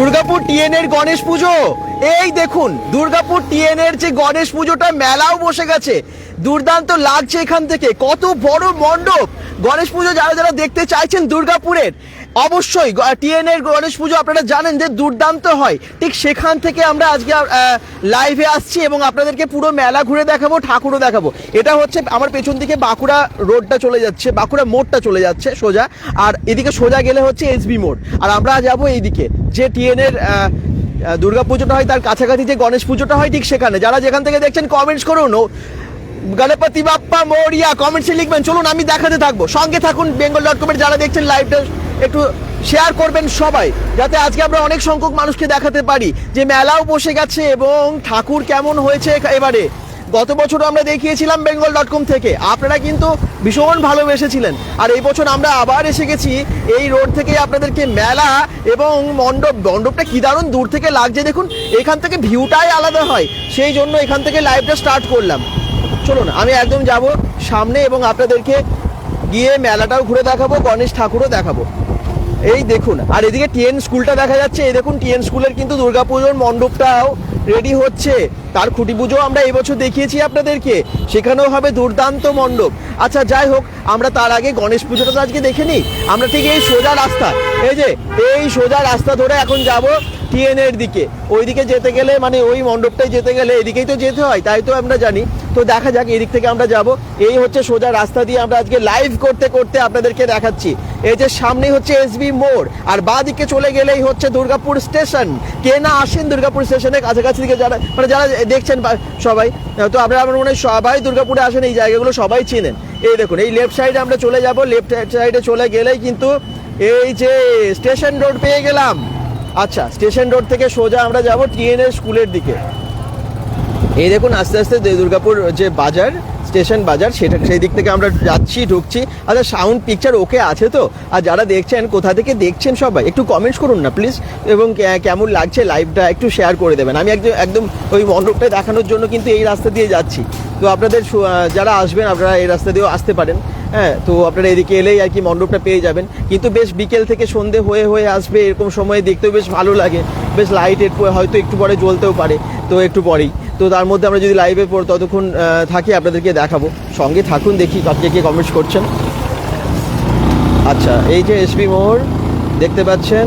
Durgapur TN এর গণেশ পুজো। এই দেখুন দুর্গাপুর টিএন এর যে গণেশ পুজোটা মেলাও বসে গেছে, দুর্দান্ত লাগছে। এখান থেকে কত বড় মণ্ডপ, গণেশ পুজো যারা যারা দেখতে চাইছেন দুর্গাপুরের, অবশ্যই টিএন এর গণেশ পুজো আপনারা জানেন যে দুর্দান্ত হয়। ঠিক সেখান থেকে আমরা আজকে লাইভে আসছি এবং আপনাদেরকে পুরো মেলা ঘুরে দেখাবো, ঠাকুরও দেখাবো। এটা হচ্ছে আমার পেছন দিকে বাঁকুড়া রোডটা চলে যাচ্ছে, বাঁকুড়া মোড়টা চলে যাচ্ছে সোজা, আর এদিকে সোজা গেলে হচ্ছে এসবি মোড়। আর আমরা যাবো এইদিকে যে টিএন এর দুর্গাপুজোটা হয় তার কাছাকাছি যে গণেশ পুজোটা হয় ঠিক সেখানে। যারা যেখান থেকে দেখছেন কমেন্টস করুন, গণপতি বাপ্পা মোরিয়া কমেন্টসে লিখবেন। চলুন আমি দেখাতে থাকবো, সঙ্গে থাকুন। bengal.com এর যারা দেখছেন লাইভটা একটু শেয়ার করবেন সবাই, যাতে আজকে আমরা অনেক সংখ্যক মানুষকে দেখাতে পারি যে মেলাও বসে গেছে এবং ঠাকুর কেমন হয়েছে এবারে। গত বছর আমরা দেখিয়েছিলাম bengal.com থেকে, আপনারা কিন্তু ভীষণ ভালোবেসেছিলেন। আর এই বছর আমরা আবার এসে গেছি এই রোড থেকে আপনাদেরকে মেলা এবং মণ্ডপটা কি দারুণ দূর থেকে লাগছে দেখুন। এখান থেকে ভিউটাই আলাদা হয়, সেই জন্য এখান থেকে লাইভটা স্টার্ট করলাম। চলুন আমি একদম যাব সামনে এবং আপনাদেরকে গিয়ে মেলাটাও ঘুরে দেখাবো, গণেশ ঠাকুরও দেখাবো। এই দেখুন, আর এদিকে টিএন স্কুলটা দেখা যাচ্ছে। এই দেখুন টিএন স্কুলের কিন্তু দুর্গাপুজোর মণ্ডপটাও রেডি হচ্ছে। তার খুঁটি পুজো আমরা এই বছর দেখিয়েছি আপনাদেরকে, সেখানেও হবে দুর্দান্ত মণ্ডপ। আচ্ছা যাই হোক, আমরা তার আগে গণেশ পুজোটা তো আজকে দেখে নিই। আমরা ঠিক এই সোজা রাস্তা, এই সোজা রাস্তা ধরে এখন যাব টিএন এর দিকে। ওইদিকে যেতে গেলে মানে ওই মণ্ডপটায় যেতে গেলে এদিকেই তো যেতে হয়, তাই তো আমরা জানি। তো দেখা যাক এদিক থেকে আমরা যাব। এই হচ্ছে সোজা রাস্তা দিয়ে আমরা আজকে লাইভ করতে করতে আপনাদেরকে দেখাচ্ছি। এই যে সামনেই হচ্ছে এসবি মোড়, আর বাঁ দিকে চলে গেলেই হচ্ছে দুর্গাপুর স্টেশন। কে না আসেন দুর্গাপুর স্টেশনের কাছাকাছি দিকে যারা মানে যারা দেখছেন সবাই, তো আপনারা আমার মনে হয় সবাই দুর্গাপুরে আসেন, এই জায়গাগুলো সবাই চেনেন। এই দেখুন এই লেফট সাইডে আমরা চলে যাব, লেফট সাইডে চলে গেলেই কিন্তু এই যে স্টেশন রোড পেয়ে গেলাম। আচ্ছা স্টেশন রোড থেকে সোজা আমরা যাব টিএন এর স্কুলের দিকে। এই দেখুন আস্তে আস্তে দুর্গাপুর যে বাজার, স্টেশন বাজার, সেটা সেই দিক থেকে আমরা যাচ্ছি, ঢুকছি। আচ্ছা সাউন্ড পিকচার ওকে আছে তো? আর যারা দেখছেন কোথা থেকে দেখছেন সবাই একটু কমেন্টস করুন না প্লিজ, এবং কেমন লাগছে লাইভটা একটু শেয়ার করে দেবেন। আমি একদম ওই মণ্ডপটা দেখানোর জন্য কিন্তু এই রাস্তা দিয়ে যাচ্ছি। তো আপনাদের যারা আসবেন আপনারা এই রাস্তা দিয়েও আসতে পারেন। হ্যাঁ, তো আপনারা এদিকে এলেই আর কি মণ্ডপটা পেয়ে যাবেন। কিন্তু বেশ বিকেল থেকে সন্ধে হয়ে আসবে, এরকম সময় দেখতেও বেশ ভালো লাগে। বেশ লাইটের হয়তো একটু পরে জ্বলতেও পারে, তো একটু পরেই। তো তার মধ্যে আমরা যদি লাইভে ততক্ষণ থাকি আপনাদেরকে দেখাবো, সঙ্গে থাকুন। দেখি কে কে কমেন্টস করছেন। আচ্ছা এই যে এসবি মোড় দেখতে পাচ্ছেন,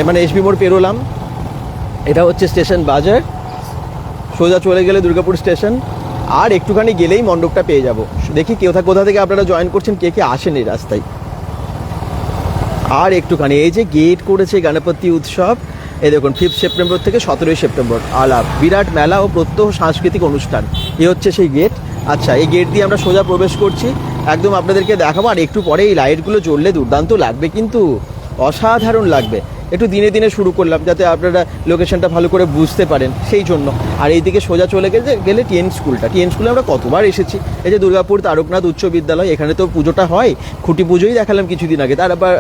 মানে এসবি মোড় পেরোলাম, এটা হচ্ছে স্টেশন বাজার। সোজা চলে গেলে দুর্গাপুর স্টেশন, আর একটুখানি গেলেই মণ্ডপটা পেয়ে যাব। দেখি কোথা থেকে আপনারা জয়েন করছেন, কে কে আসেন এই রাস্তায়। আর একটুখানি এই যে গেট করেছে গণপতি উৎসব, এই দেখুন 5 সেপ্টেম্বর থেকে 17 সেপ্টেম্বর আলাপ বিরাট মেলা ও প্রত্যহ সাংস্কৃতিক অনুষ্ঠান। এ হচ্ছে সেই গেট। আচ্ছা এই গেট দিয়ে আমরা সোজা প্রবেশ করছি, একদম আপনাদেরকে দেখাবো। আর একটু পরে এই লাইটগুলো জ্বললে দুর্দান্ত লাগবে, কিন্তু অসাধারণ লাগবে। একটু দিনে দিনে শুরু করলাম যাতে আপনারা লোকেশনটা ভালো করে বুঝতে পারেন, সেই জন্য। আর এইদিকে সোজা চলে গেলে টিএন স্কুলে আমরা কতবার এসেছি। এই যে দুর্গাপুর তারকনাথ উচ্চ বিদ্যালয়, এখানে তো পুজোটা হয়, খুঁটি পুজোই দেখালাম কিছুদিন আগে।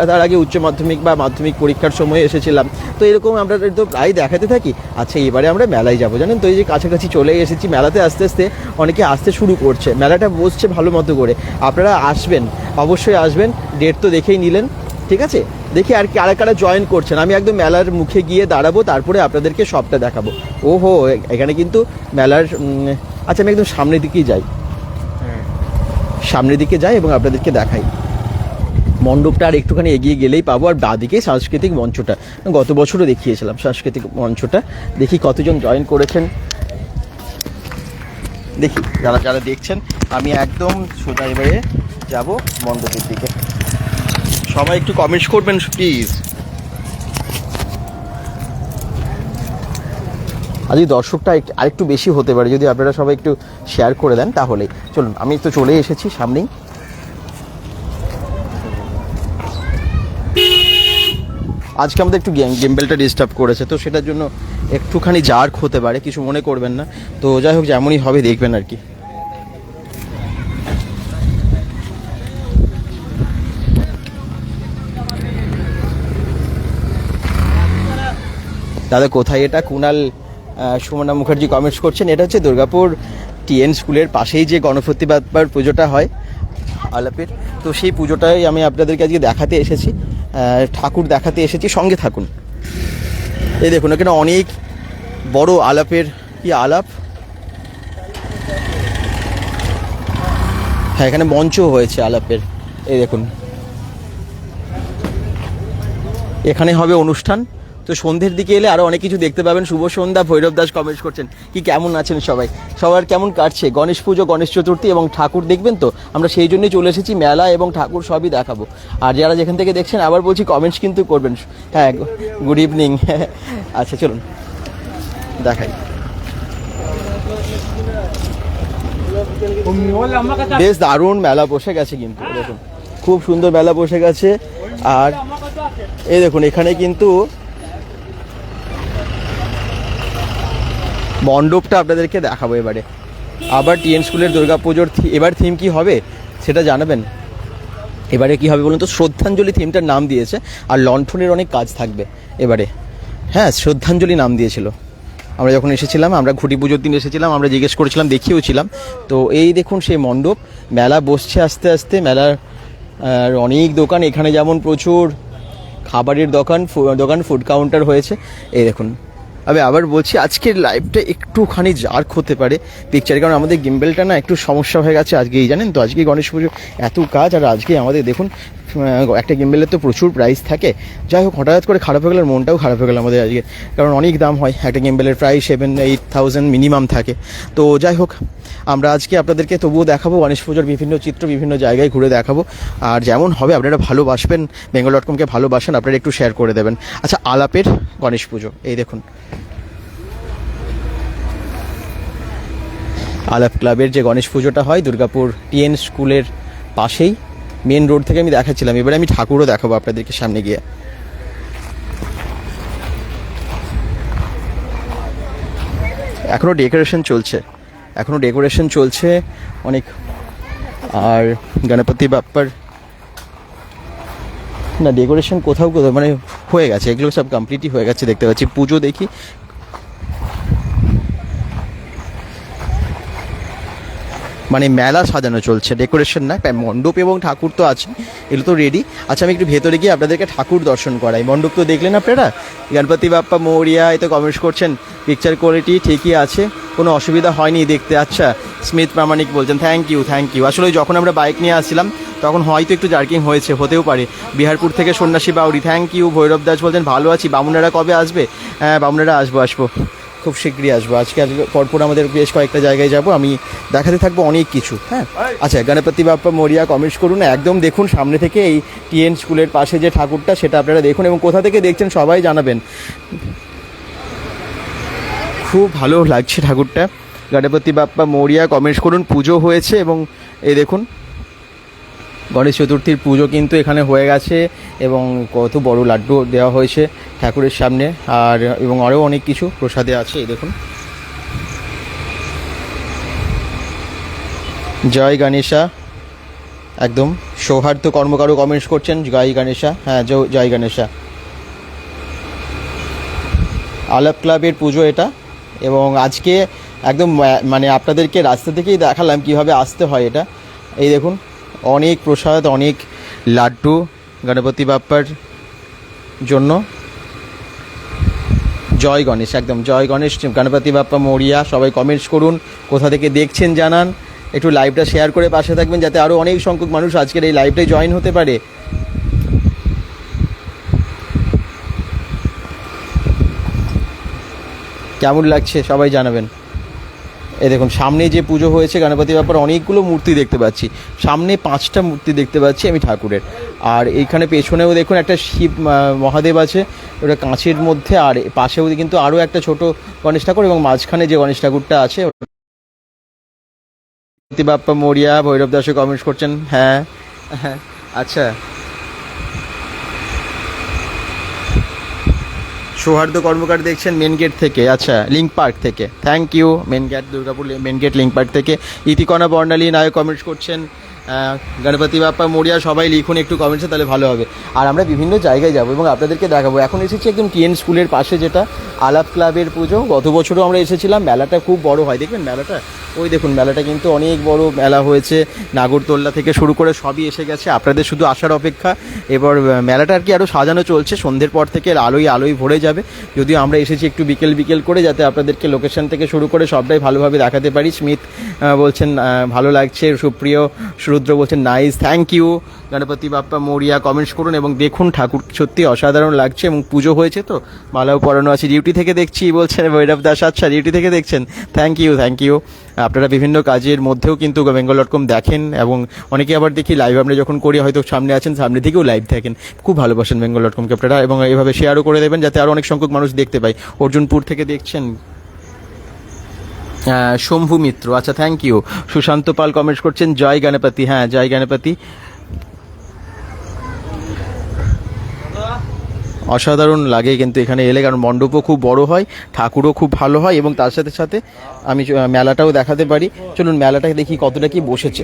তার আগে উচ্চ মাধ্যমিক বা মাধ্যমিক পরীক্ষার সময় এসেছিলাম। তো এরকম আমরা তো প্রায় দেখাতে থাকি। আচ্ছা এবারে আমরা মেলায় যাবো, জানেন তো। এই যে কাছাকাছি চলে এসেছি মেলাতে, আস্তে আস্তে অনেকে আসতে শুরু করছে, মেলাটা বসছে ভালো মতো করে। আপনারা আসবেন, অবশ্যই আসবেন। ডেট তো দেখেই নিলেন, ঠিক আছে। দেখি আর কারা জয়েন করছেন। আমি একদম মেলার মুখে গিয়ে দাঁড়াবো, তারপরে আপনাদেরকে সবটা দেখাবো। ওহো এখানে কিন্তু মেলার আচ্ছা আমি একদম সামনের দিকেই যাই, সামনের দিকে যাই এবং আপনাদেরকে দেখাই মণ্ডপটা। আর একটুখানি এগিয়ে গেলেই পাবো। আর বাঁদিকে সাংস্কৃতিক মঞ্চটা, গত বছরও দেখিয়েছিলাম সাংস্কৃতিক মঞ্চটা। দেখি কতজন জয়েন করেছেন, দেখি যারা দেখছেন। আমি একদম সোজা এবারে যাব মণ্ডপের দিকে। সবাই একটু কমেন্টস করবেন প্লিজ। আজকে দর্শকটা আরেকটু বেশি হতে পারে যদি আপনারা সবাই একটু শেয়ার করে দেন তাহলেই। চলুন আমি তো চলে এসেছি সামনেই। আজকে আমাদের একটু গেমবেলটা ডিস্টার্ব করেছে, তো সেটার জন্য একটুখানি জার্ক হতে পারে, কিছু মনে করবেন না। তো যাই হোক যেমনই হবে দেখবেন আর কি। দাদা কোথায় এটা? কুণাল সুমনা মুখার্জি কমেন্টস করছেন। এটা হচ্ছে দুর্গাপুর টিএন স্কুলের পাশেই যে গণপতি বাপ্পার পুজোটা হয় আলাপের, তো সেই পুজোটাই আমি আপনাদেরকে আজকে দেখাতে এসেছি। ঠাকুর দেখাতে এসেছি, সঙ্গে থাকুন। এই দেখুন এখানে অনেক বড় আলাপের কি আলাপ, হ্যাঁ এখানে মঞ্চ হয়েছে আলাপের। এই দেখুন এখানে হবে অনুষ্ঠান। তো সন্ধ্যের দিকে এলে আরও অনেক কিছু দেখতে পাবেন। শুভ সন্ধ্যা, ভৈরব দাস কমেন্টস করছেন কি কেমন আছেন সবাই, সবার কেমন কাটছে? গণেশ পুজো, গণেশ চতুর্থী এবং ঠাকুর দেখবেন তো, আমরা সেই জন্যই চলে এসেছি, মেলা এবং ঠাকুর সবই দেখাবো। আর যারা যেখান থেকে দেখছেন আবার বলছি কমেন্টস কিন্তু করবেন। হ্যাঁ গুড ইভিনিং। আচ্ছা চলুন দেখাই। বেশ দারুণ মেলা বসে গেছে কিন্তু, দেখুন খুব সুন্দর মেলা বসে গেছে। আর এই দেখুন এখানে কিন্তু মণ্ডপটা আপনাদেরকে দেখাবো এবারে। আবার টিএন স্কুলের দুর্গাপুজোর এবার থিম কি হবে সেটা জানাবেন। এবারে কি হবে বলুন তো, শ্রদ্ধাঞ্জলি থিমটার নাম দিয়েছে, আর লণ্ঠনের অনেক কাজ থাকবে এবারে। হ্যাঁ শ্রদ্ধাঞ্জলি নাম দিয়েছিল। আমরা যখন এসেছিলাম, আমরা খুঁটি পুজোর দিন এসেছিলাম, আমরা জিজ্ঞেস করেছিলাম, দেখিয়েওছিলাম। তো এই দেখুন সেই মণ্ডপ, মেলা বসছে আস্তে আস্তে। মেলার অনেক দোকান, এখানে যেমন প্রচুর খাবারের দোকান ফুড কাউন্টার হয়েছে। এই দেখুন আমি আবার বলছি আজকের লাইভটা একটুখানি জার্ক হতে পারে পিকচার, কারণ আমাদের গিম্বেলটা না একটু সমস্যা হয়ে গেছে আজকেই, জানেন তো আজকে গণেশ পুজো এত কাজ। আর আজকে আমাদের দেখুন একটা গিম্বেলের তো প্রচুর প্রাইস থাকে। যাই হোক হঠাৎ করে খারাপ হয়ে গেল, মনটাও খারাপ হয়ে গেল আমাদের আজকে, কারণ অনেক দাম হয় একটা গিম্বেলের, প্রায় 7-8,000 মিনিমাম থাকে। তো যাই হোক আমরা আজকে আপনাদেরকে তবুও দেখাবো গণেশ পুজোর বিভিন্ন চিত্র, বিভিন্ন জায়গায় ঘুরে দেখাবো। আর যেমন হবে আপনারা ভালোবাসবেন, bengal.com-কে ভালোবাসেন, আপনারা একটু শেয়ার করে দেবেন। আচ্ছা আলাপের গণেশ পুজো, এই দেখুন আলাপ ক্লাবের যে গণেশ পুজোটা হয় দুর্গাপুর টিএন স্কুলের পাশেই, মেন রোড থেকে আমি দেখাচ্ছিলাম। এবারে আমি ঠাকুরও দেখাবো আপনাদেরকে সামনে গিয়ে। এখনও ডেকোরেশন চলছে অনেক। আর গণপতি বাপ্পার না ডেকোরেশন কোথাও মানে হয়ে গেছে, এগুলো সব কমপ্লিটই হয়ে গেছে দেখতে পাচ্ছি। পুজো দেখি, মানে মেলা সাজানো চলছে, ডেকোরেশন না, মণ্ডপ এবং ঠাকুর তো আছে, এগুলো তো রেডি। আচ্ছা আমি একটু ভেতরে গিয়ে আপনাদেরকে ঠাকুর দর্শন করাই। মণ্ডপ তো দেখলেন আপনারা, গণপতি বাপ্পা মৌরিয়া, এই তো কমেন্টস করছেন পিকচার কোয়ালিটি ঠিকই আছে, কোনো অসুবিধা হয়নি দেখতে। আচ্ছা স্মিথ প্রামাণিক বলছেন থ্যাংক ইউ। আসলে যখন আমরা বাইক নিয়ে আসছিলাম তখন হয়তো একটু জার্কিং হয়েছে, হতেও পারে। বিহারপুর থেকে সন্ন্যাসী বাউরি থ্যাংক ইউ। ভৈরব দাস বলছেন ভালো আছি। বামুনেরা কবে আসবে? হ্যাঁ বামুনেরা আসবো, খুব শীঘ্রই আসবো। আজকে পরপর আমাদের বেশ কয়েকটা জায়গায় যাব, আমি দেখাতে থাকবো অনেক কিছু। হ্যাঁ আচ্ছা গণপতি বাপ্পা মরিয়া কমেন্টস করুন একদম। দেখুন সামনে থেকে এই টিএন স্কুলের পাশে যে ঠাকুরটা সেটা আপনারা দেখুন, এবং কোথা থেকে দেখছেন সবাই জানাবেন। খুব ভালো লাগছে ঠাকুরটা। গণপতি বাপ্পা মরিয়া কমেন্টস করুন। পুজো হয়েছে এবং এই দেখুন গণেশ চতুর্থীর পুজো কিন্তু এখানে হয়ে গেছে, এবং কত বড় লাড্ডু দেওয়া হয়েছে ঠাকুরের সামনে, আর এবং আরও অনেক কিছু প্রসাদে আছে। এই দেখুন জয় গণেশা, একদম সৌহার্দ্য কর্মকারও কমেন্টস করছেন জয় গণেশা। হ্যাঁ জয় গণেশা। আলাপ ক্লাবের পুজো এটা, এবং আজকে একদম মানে আপনাদেরকে রাস্তা থেকেই দেখালাম কীভাবে আসতে হয় এটা। এই দেখুন অনেক প্রসাদ, অনেক লাড্ডু গণপতি বাপ্পার জন্য। জয় গণেশ, একদম জয় গণেশ। গণপতি বাপ্পা মরিয়া। সবাই কমেন্টস করুন, কোথা থেকে দেখছেন জানান, একটু লাইভটা শেয়ার করে পাশে থাকবেন যাতে আরও অনেক সংখ্যক মানুষ আজকের এই লাইভটায় জয়েন হতে পারে। কেমন লাগছে সবাই জানাবেন। এই দেখুন সামনে যে পুজো হয়েছে গণপতি বাপ্পার, অনেকগুলো মূর্তি দেখতে পাচ্ছি, সামনে 5টা মূর্তি দেখতে পাচ্ছি আমি ঠাকুরের। আর এইখানে পেছনেও দেখুন একটা শিব মহাদেব আছে, ওটা কাঁচের মধ্যে। আর পাশেও কিন্তু আরও একটা ছোট গণেশ ঠাকুর, এবং মাঝখানে যে গণেশ ঠাকুরটা আছে। গণপতি বাপ্পা মরিয়া। ভৈরব দাসে কমেন্টস করছেন হ্যাঁ। আচ্ছা সৌহার্দ্য কর্মকার দেখছেন মেন গেট থেকে, আচ্ছা লিঙ্ক পার্ক থেকে, thank you. Main gate Durgapur main gate Link Park থেকে। ইতিকণা বর্ণালী নায়ক কমেন্টস করছেন গণপতি বাপ্পা মোরিয়া সবাই লিখুন একটু কমেন্টসে, তাহলে ভালো হবে। আর আমরা বিভিন্ন জায়গায় যাব এবং আপনাদেরকে দেখাবো। এখন এসেছি একদম টিএন স্কুলের পাশে, যেটা আলাপ ক্লাবের পুজো। গত বছরও আমরা এসেছিলাম। মেলাটা খুব বড় হয়, দেখবেন মেলাটা, ওই দেখুন মেলাটা কিন্তু অনেক বড় মেলা হয়েছে। নাগরদোল্লা থেকে শুরু করে সবই এসে গেছে, আপনাদের শুধু আসার অপেক্ষা। এবার মেলাটা আর কি আরও সাজানো চলছে, সন্ধ্যের পর থেকে আলোয় ভরে যাবে। যদিও আমরা এসেছি একটু বিকেল করে, যাতে আপনাদেরকে লোকেশন থেকে শুরু করে সবটাই ভালোভাবে দেখাতে পারি। স্মিথ বলছেন ভালো লাগছে, সুপ্রিয় রুদ্র বলছেন nice, thank you. Ganapati Bappa Morya comments করুন এবং দেখুন ঠাকুর সত্যি অসাধারণ লাগছে এবং পুজো হয়েছে তো মালাও পরানো আছে। ডিউটি থেকে দেখছি বলছেন ভৈরব দাস, আচ্ছা ডিউটি থেকে দেখছেন, থ্যাংক ইউ। আপনারা বিভিন্ন কাজের মধ্যেও কিন্তু bengal.com দেখেন এবং অনেকে আবার দেখি লাইভ আমরা যখন করি হয়তো সামনে আছেন, সামনে থেকেও লাইভ দেখেন। খুব ভালোবাসেন bengal.comকে আপনারা এবং এইভাবে শেয়ারও করে দেবেন যাতে আরও অনেক সংখ্যক মানুষ দেখতে পায়। অর্জুনপুর থেকে দেখছেন শম্ভু মিত্র, আচ্ছা thank you. Sushanta Pal comments করছেন জয় গণপতি, হ্যাঁ জয় গণপতি। অসাধারণ লাগে কিন্তু এখানে এলে, কারণ মণ্ডপও খুব বড় হয়, ঠাকুরও খুব ভালো হয় এবং তার সাথে সাথে আমি মেলাটাও দেখাতে পারি। চলুন মেলাটাকে দেখি কতটা কি বসেছে।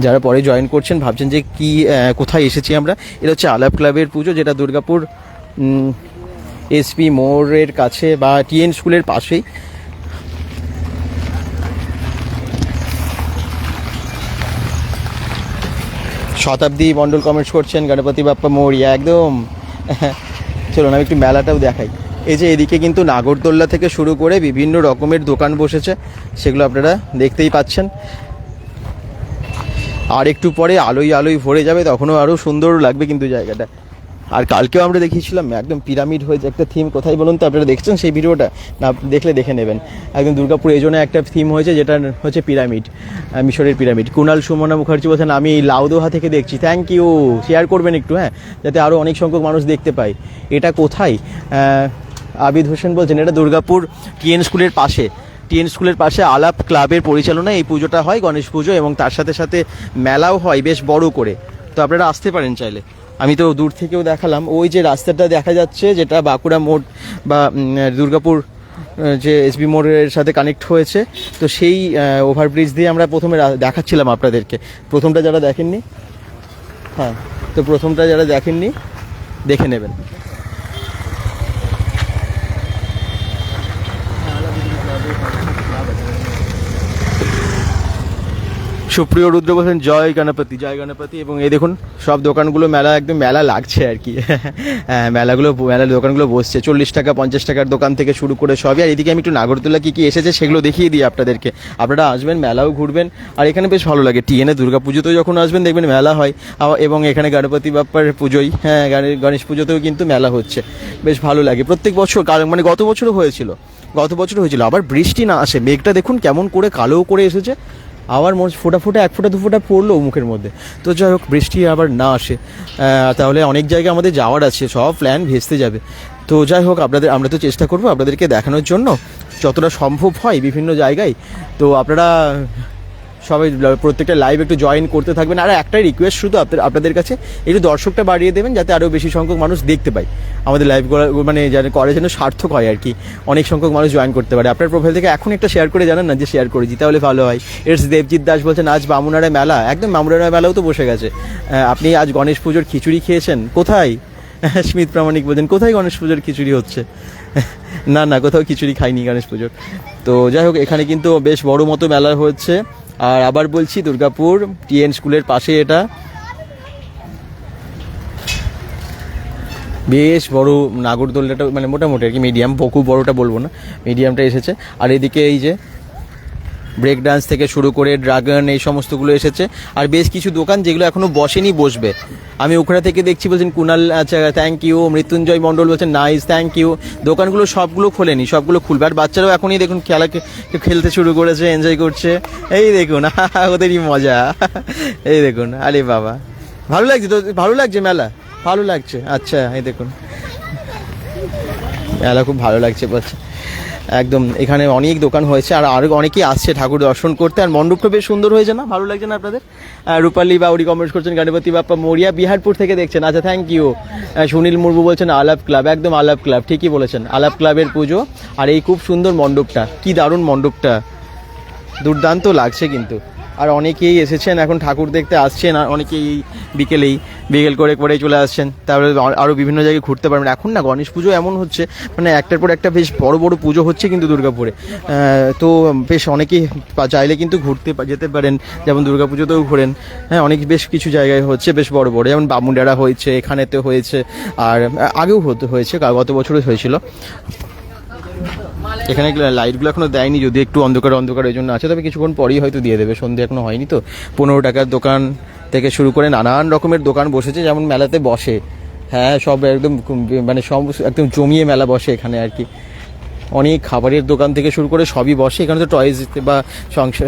যারা পরে জয়েন করছেন ভাবছেন যে কি কোথায় এসেছি আমরা, এটা হচ্ছে আলাপ ক্লাবের পুজো, যেটা দুর্গাপুর এসপি মোড়ের কাছে বা টিএন স্কুলের পাশেই। শতাব্দী মণ্ডল কমেন্টস করছেন গণপতি বাপ্পা মোরিয়া, একদম। চলুন আমি একটু মেলাটাও দেখাই। এই যে এদিকে কিন্তু নাগরদোল্লা থেকে শুরু করে বিভিন্ন রকমের দোকান বসেছে, সেগুলো আপনারা দেখতেই পাচ্ছেন। আর একটু পরে আলোয় ভরে যাবে, তখনও আরও সুন্দর লাগবে কিন্তু জায়গাটা। আর কালকেও আমরা দেখিয়েছিলাম একদম পিরামিড হয়েছে একটা থিম, কোথায় বলুন তো? আপনারা দেখছেন সেই ভিডিওটা? না দেখলে দেখে নেবেন। একদম দুর্গাপুর এই জন্য একটা থিম হয়েছে, যেটা হচ্ছে পিরামিড, মিশরের পিরামিড। কুণাল সুমনা মুখার্জি বলছেন আমি লাউদোহা থেকে দেখছি, থ্যাংক ইউ। শেয়ার করবেন একটু, হ্যাঁ, যাতে আরও অনেক সংখ্যক মানুষ দেখতে পায়। এটা কোথায়? আবিদ হোসেন বলছেন এটা দুর্গাপুর টিএন স্কুলের পাশে আলাপ ক্লাবের পরিচালনায় এই পুজোটা হয়, গণেশ পুজো, এবং তার সাথে সাথে মেলাও হয় বেশ বড় করে। তো আপনারা আসতে পারেন চাইলে। আমি তো দূর থেকেও দেখালাম, ওই যে রাস্তাটা দেখা যাচ্ছে যেটা বাঁকুড়া মোড় বা দুর্গাপুর যে এসবি মোড়ের সাথে কানেক্ট হয়েছে, তো সেই ওভারব্রিজ দিয়ে আমরা প্রথমে দেখাচ্ছিলাম আপনাদেরকে। প্রথমটা যারা দেখেননি, হ্যাঁ, তো প্রথমটা যারা দেখেননি দেখে নেবেন। সুপ্রিয় রুদ্র বলছেন জয় গণপতি। এবং এই দেখুন সব দোকানগুলো মেলা, একদম মেলা লাগছে আর কি। হ্যাঁ, মেলার দোকানগুলো বসছে, 40 টাকা 50 টাকার দোকান থেকে শুরু করে সবই। আর এদিকে আমি একটু নাগরদোলা কী এসেছে সেগুলো দেখিয়ে দিই আপনাদেরকে। আপনারা আসবেন, মেলাও ঘুরবেন, আর এখানে বেশ ভালো লাগে। টিএনএ দুর্গাপুজোতেও যখন আসবেন দেখবেন মেলা হয়, এবং এখানে গণপতি বাপ্পার পুজোই, হ্যাঁ গণেশ পুজোতেও কিন্তু মেলা হচ্ছে, বেশ ভালো লাগে প্রত্যেক বছর। মানে গত বছরও হয়েছিল, আবার বৃষ্টি না আসে, মেঘটা দেখুন কেমন করে কালো করে এসেছে, আবার ফোটা 1 ফোঁটা 2 ফোঁটা পড়লো মুখের মধ্যে। তো যাই হোক, বৃষ্টি আবার না আসে তাহলে অনেক জায়গায় আমাদের যাওয়ার আছে, সব প্ল্যান ভেস্তে যাবে। তো যাই হোক, আমরা তো চেষ্টা করবো আপনাদেরকে দেখানোর জন্য যতটা সম্ভব হয় বিভিন্ন জায়গায়। তো আপনারা সবাই প্রত্যেকটা লাইভ একটু জয়েন করতে থাকবেন। আর একটাই রিকোয়েস্ট শুধু আপনাদের কাছে, একটু দর্শকটা বাড়িয়ে দেবেন যাতে আরও বেশি সংখ্যক মানুষ দেখতে পায় আমাদের লাইভ, মানে করে যেন সার্থক হয় আর কি, অনেক সংখ্যক মানুষ জয়েন করতে পারে। আপনার প্রোফাইল থেকে এখন একটা শেয়ার করে জানান না যে শেয়ার করেছি, তাহলে ভালো হয়। এটস দেবজিৎ দাস বলছেন আজ বামুনাড়ায় মেলা, একদম বামুনাড়ায় মেলাও তো বসে গেছে। আপনি আজ গণেশ পুজোর খিচুড়ি খেয়েছেন কোথায়? স্মিত প্রামাণিক বলছেন কোথায় গণেশ পুজোর খিচুড়ি হচ্ছে? না কোথাও খিচুড়ি খাইনি গণেশ পুজোর। তো যাই হোক, এখানে কিন্তু বেশ বড় মতো মেলা হচ্ছে। আর আবার বলছি, দুর্গাপুর টিএন স্কুলের পাশে এটা বেশ বড় নাগরদোল্লাটা, মানে মোটামুটি আর কি মিডিয়াম, খুব বড়টা বলবো না, মিডিয়ামটা এসেছে। আর এদিকে এই যে ব্রেক ডান্স থেকে শুরু করে ড্রাগন, এই সমস্তগুলো এসেছে। আর বেশ কিছু দোকান যেগুলো এখনও বসেনি, বসবে। আমি ওখানে থেকে দেখছি, বলছেন কুণাল, আচ্ছা থ্যাংক ইউ। মৃত্যুঞ্জয় মণ্ডল বলছেন নাইস, থ্যাংক ইউ। দোকানগুলো সবগুলো খোলেনি, সবগুলো খুলবে। আর বাচ্চারাও এখনই দেখুন খেলতে শুরু করেছে, এনজয় করছে, এই দেখুন ওদেরই মজা। এই দেখুন, আরে বাবা ভালো লাগছে তো, ভালো লাগছে মেলা, ভালো লাগছে। আচ্ছা এই দেখুন মেলা খুব ভালো লাগছে বলছে। একদম এখানে অনেক দোকান হয়েছে, আর আরও অনেকেই আসছে ঠাকুর দর্শন করতে। আর মণ্ডপটা বেশ সুন্দর হয়েছে না? ভালো লাগছে না আপনাদের? রূপালী বাউরি কমেন্টস করছেন, গণপতি বাপ্পা মোরিয়া বিহারপুর থেকে দেখছেন। আচ্ছা, থ্যাংক ইউ। সুনীল মুর্মু বলছেন আলাপ ক্লাব, একদম আলাপ ক্লাব, ঠিকই বলেছেন, আলাপ ক্লাবের পুজো। আর এই খুব সুন্দর মণ্ডপটা, কি দারুণ মণ্ডপটা, দুর্দান্ত লাগছে কিন্তু। আর অনেকেই এসেছেন এখন ঠাকুর দেখতে আসছেন, আর অনেকেই বিকেল করেই চলে আসছেন। তারপরে আরও বিভিন্ন জায়গায় ঘুরতে পারবেন। এখন না গণেশ পুজো এমন হচ্ছে, মানে একটার পর একটা বেশ বড় বড় পুজো হচ্ছে কিন্তু দুর্গাপুরে। তো বেশ অনেকেই চাইলে কিন্তু ঘুরতে যেতে পারেন, যেমন দুর্গাপুজোতেও ঘোরেন। হ্যাঁ, অনেক বেশ কিছু জায়গায় হচ্ছে বেশ বড় বড়, যেমন বামুনডারা হয়েছে, এখানেতে হয়েছে, আর আগেও হয়েছে, গত বছরও হয়েছিল। এখানে লাইটগুলো এখনো দেয়নি, যদি একটু অন্ধকার এই জন্য আছে, তবে কিছুক্ষণ পরেই হয়তো দিয়ে দেবে, সন্ধ্যে এখনো হয়নি তো। 15 টাকার দোকান থেকে শুরু করে নানান রকমের দোকান বসেছে, যেমন মেলাতে বসে। হ্যাঁ, সব একদম মানে সব একদম জমিয়ে মেলা বসে এখানে আর কি। অনেক খাবারের দোকান থেকে শুরু করে সবই বসে এখানে। তো টয়েস বা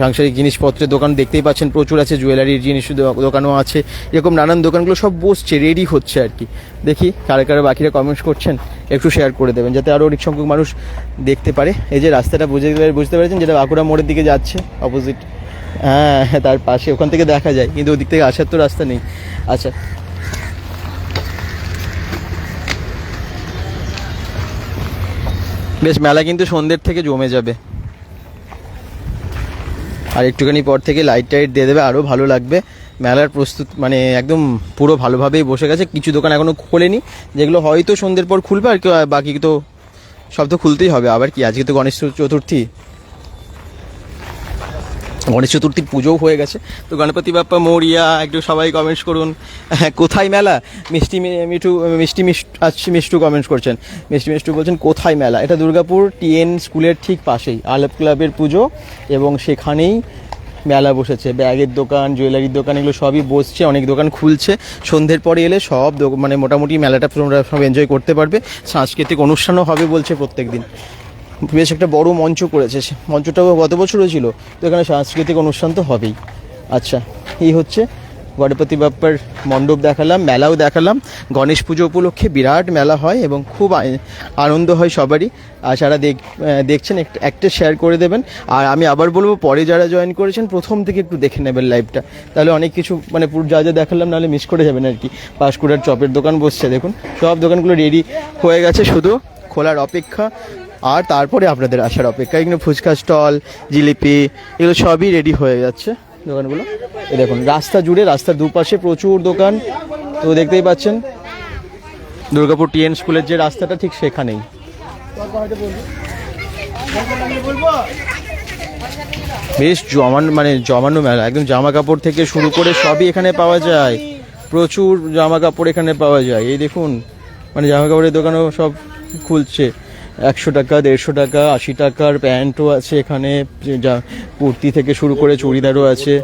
সাংসারিক জিনিসপত্রের দোকান দেখতেই পাচ্ছেন প্রচুর আছে, জুয়েলারির জিনিস দোকানও আছে, এরকম নানান দোকানগুলো সব বসছে, রেডি হচ্ছে আর কি। দেখি কারা বাকিরা কমেন্টস করছেন, একটু শেয়ার করে দেবেন যাতে আরও অনেক সংখ্যক মানুষ দেখতে পারে। এই যে রাস্তাটা বুঝতে পেরেছেন, যেটা বাঁকুড়া মোড়ের দিকে যাচ্ছে অপোজিট, হ্যাঁ তার পাশে, ওখান থেকে দেখা যায়, কিন্তু ওদিক থেকে আসার তো রাস্তা নেই। আচ্ছা, বেশ মেলা কিন্তু সন্ধ্যের থেকে জমে যাবে, আর একটুখানি পর থেকে লাইট টাইট দিয়ে দেবে, আরও ভালো লাগবে। মেলার প্রস্তুত মানে একদম পুরো ভালোভাবেই বসে গেছে। কিছু দোকান এখনও খোলেনি, যেগুলো হয়তো সন্ধ্যের পর খুলবে, আর বাকি তো সব তো খুলতেই হবে। আবার কি, আজকে তো গণেশ চতুর্থী পুজোও হয়ে গেছে। তো গণপতি বাপ্পা মোরিয়া, একটু সবাই কমেন্টস করুন। কোথায় মেলা? মিষ্টু কমেন্টস করছেন, মিষ্টু বলছেন কোথায় মেলা? এটা দুর্গাপুর টিএন স্কুলের ঠিক পাশেই আলাপ ক্লাবের পুজো, এবং সেখানেই মেলা বসেছে। ব্যাগের দোকান, জুয়েলারির দোকান, এগুলো সবই বসছে, অনেক দোকান খুলছে। সন্ধ্যের পরে এলে সব মানে মোটামুটি মেলাটা তোমরা সব এনজয় করতে পারবে। সাংস্কৃতিক অনুষ্ঠানও হবে বলছে প্রত্যেক দিন। বেশ একটা বড় মঞ্চ করেছে, মঞ্চটাও গত বছরও ছিল, তো এখানে সাংস্কৃতিক অনুষ্ঠান তো হবেই। আচ্ছা, এই হচ্ছে গণপতি বাপ্পার মণ্ডপ দেখালাম, মেলাও দেখালাম। গণেশ পুজো উপলক্ষে বিরাট মেলা হয় এবং খুব আনন্দ হয় সবারই। আর যারা দেখছেন একটা শেয়ার করে দেবেন। আর আমি আবার বলবো, পরে যারা জয়েন করেছেন প্রথম থেকে একটু দেখে নেবেন লাইভটা, তাহলে অনেক কিছু মানে পুরো যা দেখালাম নাহলে মিস করে যাবেন আর কি। পাঁশকুড়ার চপের দোকান বসছে, দেখুন সব দোকানগুলো রেডি হয়ে গেছে, শুধু খোলার অপেক্ষা আর তারপরে আপনাদের আসার অপেক্ষা। এখানে ফুচকা স্টল, জিলিপি, এগুলো সবই রেডি হয়ে যাচ্ছে দোকানগুলো। এই দেখুন রাস্তা জুড়ে, রাস্তার দুপাশে প্রচুর দোকান। তো দেখতেই পাচ্ছেন দুর্গাপুর টিএন স্কুলের যে রাস্তাটা ঠিক সেখানেই। বেশ জমানো মেলা, একদম জামা কাপড় থেকে শুরু করে সবই এখানে পাওয়া যায়। প্রচুর জামা কাপড় এখানে পাওয়া যায়। এই দেখুন মানে জামা কাপড়ের দোকানও সব খুলছে। 100 টাকা, 150 টাকা, 80 টাকার প্যান্টও আছে এখানে, যা কুর্তি থেকে শুরু করে চুড়িদারও আছে।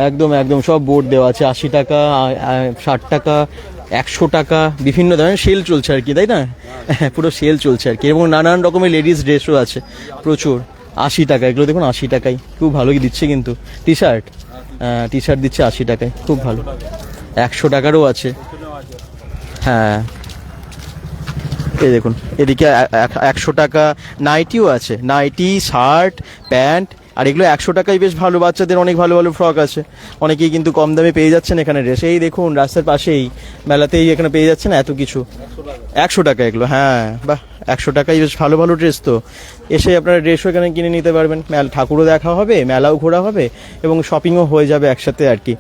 একদম সব বোর্ড দেওয়া আছে। 80 টাকা, 60 টাকা, 100 টাকা, বিভিন্ন ধরনের সেল চলছে আর কি, তাই না? পুরো সেল চলছে আর কি। এবং নানান রকমের লেডিস ড্রেসও আছে প্রচুর। 80 টাকা, এগুলো দেখুন 80 টাকায়, খুব ভালোই দিচ্ছে কিন্তু। টি শার্ট দিচ্ছে 80 টাকায়, খুব ভালো। 100 টাকারও আছে, হ্যাঁ। এই দেখুন এদিকে 100 টাকা নাইটিও আছে, নাইটি, শার্ট, প্যান্ট। আর এগুলো 100 টাকায় বেশ ভালো, বাচ্চাদের অনেক ভালো ভালো ফ্রক আছে। অনেকেই কিন্তু কম দামে পেয়ে যাচ্ছেন এখানে ড্রেস। এই দেখুন রাস্তার পাশেই মেলাতেই এখানে পেয়ে যাচ্ছেন এত কিছু। 100 টাকা এগুলো, হ্যাঁ বাহ, 100 টাকায় বেশ ভালো ভালো ড্রেস। তো এসে আপনারা ড্রেসও এখানে কিনে নিতে পারবেন। ঠাকুরও দেখা হবে, মেলাও ঘোরা হবে এবং শপিংও হয়ে যাবে একসাথে আর কি।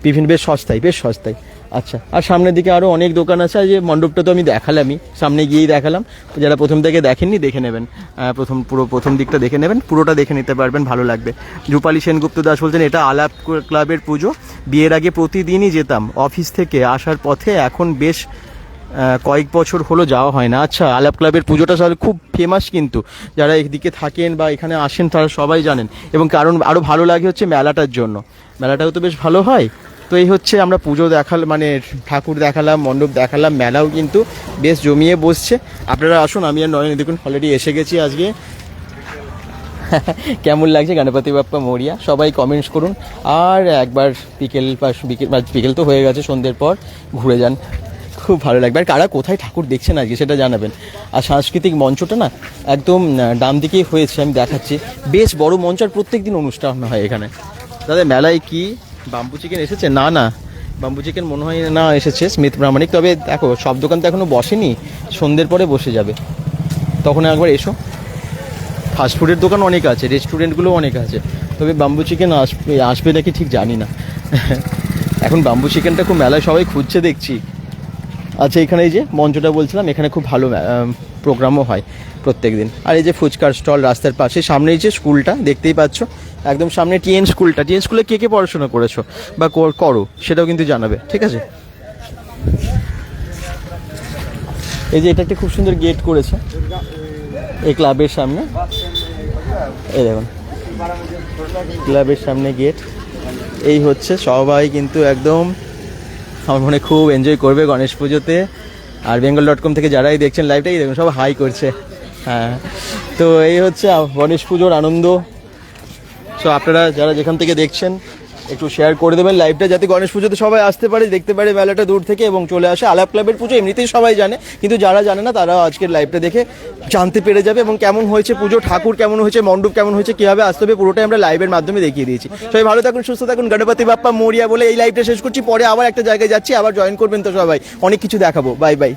বিভিন্ন বেশ সস্তায়। আচ্ছা, আর সামনের দিকে আরও অনেক দোকান আছে। আর যে মণ্ডপটা তো আমি দেখালামই, সামনে গিয়েই দেখালাম। যারা প্রথম থেকে দেখেননি দেখে নেবেন, প্রথম দিকটা দেখে নেবেন, পুরোটা দেখে নিতে পারবেন, ভালো লাগবে। রূপালী সেনগুপ্ত দাস বলছেন এটা আলাপ ক্লাবের পুজো, বিয়ের আগে প্রতিদিনই যেতাম, অফিস থেকে আসার পথে, এখন বেশ কয়েক বছর হলো যাওয়া হয় না। আচ্ছা, আলাপ ক্লাবের পুজোটা তাহলে খুব ফেমাস কিন্তু, যারা এদিকে থাকেন বা এখানে আসেন তারা সবাই জানেন। এবং কারণ আরও ভালো লাগে হচ্ছে মেলাটার জন্য, মেলাটাও তো বেশ ভালো হয়। তো এই হচ্ছে আমরা পুজো মানে ঠাকুর দেখালাম, মণ্ডপ দেখালাম, মেলাও কিন্তু বেশ জমিয়ে বসছে। আপনারা আসুন, আমি আর নয়ন দেখুন অলরেডি এসে গেছি আজকে। কেমন লাগছে গণপতি বাপ্পা মোরিয়া সবাই কমেন্টস করুন। আর একবার বিকেল তো হয়ে গেছে, সন্ধ্যের পর ঘুরে যান। খুব ভালো লাগবে। আর কারা কোথায় ঠাকুর দেখছেন আজকে সেটা জানাবেন। আর সাংস্কৃতিক মঞ্চটা না একদম ডান দিকেই হয়েছে, আমি দেখাচ্ছি, বেশ বড় মঞ্চ, আর প্রত্যেক দিন অনুষ্ঠান হয় এখানে। দাদা মেলায় কি বাম্বু চিকেন এসেছে? না না, বাম্বু চিকেন মনে হয় না এসেছে স্মিথ প্রামাণিক। তবে দেখো সব দোকান তো এখনও বসেনি, সন্ধ্যের পরে বসে যাবে, তখন একবার এসো। ফাস্টফুডের দোকান অনেক আছে, রেস্টুরেন্টগুলো অনেক আছে, তবে বাম্বু চিকেন আসবে নাকি ঠিক জানি না। এখন বাম্বু চিকেনটা খুব মেলায় সবাই খুঁজছে দেখছি। আচ্ছা, এখানে এই যে মঞ্চটা বলছিলাম, এখানে খুব ভালো প্রোগ্রামও হয় প্রত্যেক দিন। আর এই যে ফুচকার স্টল রাস্তার পাশে, সামনে এই যে স্কুলটা দেখতেই পাচ্ছ, একদম সামনে টিএন স্কুলটা। টিএন স্কুলে কে কে পড়াশোনা করেছো বা করো সেটাও কিন্তু জানাবে, ঠিক আছে? এই যে এটা একটা খুব সুন্দর গেট করেছে এই ক্লাবের সামনে, এই দেখুন ক্লাবের সামনে গেট। এই হচ্ছে সবাই কিন্তু একদম আমার মনে খুব এনজয় করবে গণেশ পুজোতে। আর bengal.com থেকে যারাই দেখছেন লাইভটাই দেখুন সব হাই করছে। হ্যাঁ, তো এই হচ্ছে গণেশ পুজোর আনন্দ। সো আপনারা যারা যেখান থেকে দেখছেন একটু শেয়ার করে দেবেন লাইভটা, যাতে গণেশ পুজোতে সবাই আসতে পারে, দেখতে পারে মেলাটা দূর থেকে এবং চলে আসে। আলাপ ক্লাবের পুজো এমনিতেই সবাই জানে, কিন্তু যারা জানে না তারাও আজকের লাইভটা দেখে জানতে পেরে যাবে এবং কেমন হয়েছে পুজো, ঠাকুর কেমন হয়েছে, মণ্ডপ কেমন হয়েছে, কীভাবে আসতে হবে, পুরোটাই আমরা লাইভের মাধ্যমে দেখিয়ে দিয়েছি। সবাই ভালো থাকুন, সুস্থ থাকুন, গণপতি বাপ্পা মোরিয়া বলে এই লাইভটা শেষ করছি। পরে আবার একটা জায়গায় যাচ্ছি, আবার জয়েন করবেন তো সবাই, অনেক কিছু দেখাবো। Bye bye.